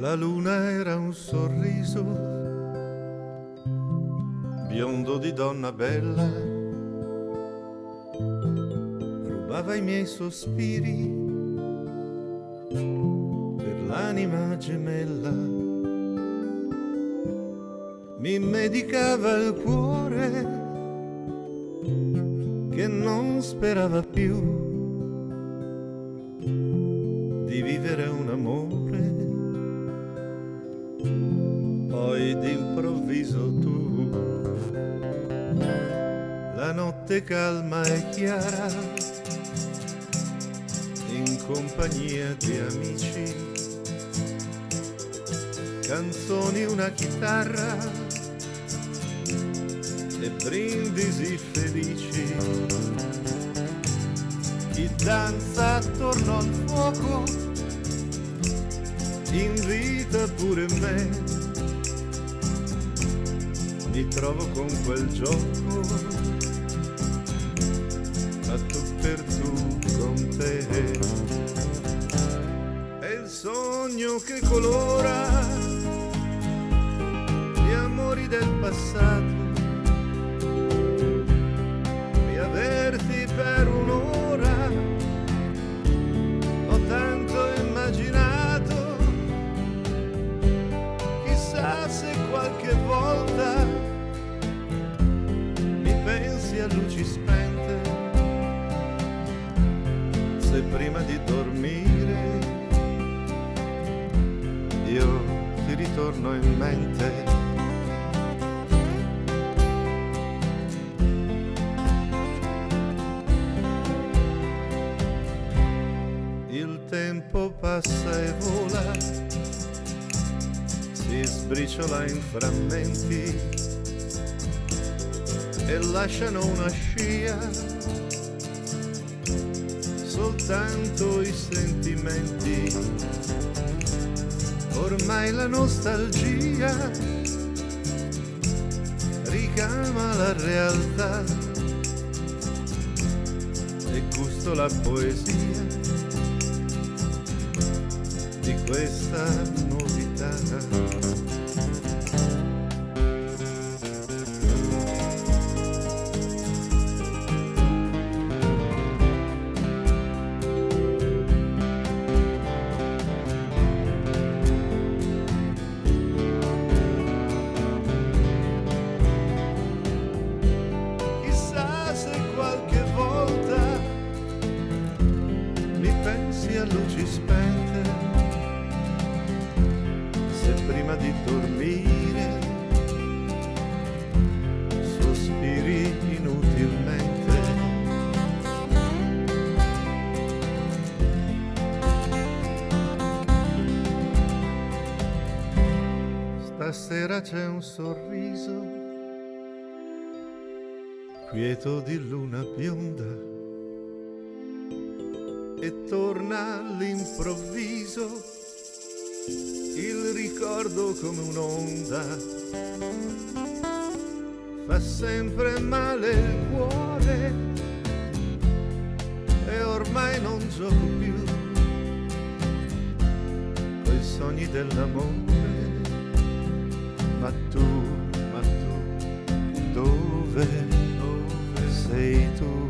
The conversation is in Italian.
La luna era un sorriso biondo di donna bella, rubava i miei sospiri per l'anima gemella, mi medicava il cuore che non sperava più di vivere un amore. Poi d'improvviso tu, la notte calma e chiara, in compagnia di amici, canzoni, una chitarra e brindisi felici. Chi danza attorno al fuoco invita pure me, mi trovo con quel gioco, a tu per tu con te. È il sogno che colora gli amori del passato, riaverti per un'ora, ho tanto immaginato, chissà se qualche volta mi pensi a luci spente, se prima di dormire io ti ritorno in mente. Il tempo passa e vola, si sbriciola in frammenti e lasciano una scia, soltanto i sentimenti. Ormai la nostalgia ricama la realtà e gusto la poesia di questa novità. Chissà se qualche volta mi pensi a luci spente, se prima di dormire sospiri inutilmente. Stasera c'è un sorriso quieto di luna bionda e torna all'improvviso il ricordo come un'onda, fa sempre male il cuore e ormai non gioco più coi sogni dell'amore. Ma tu, dove sei tu?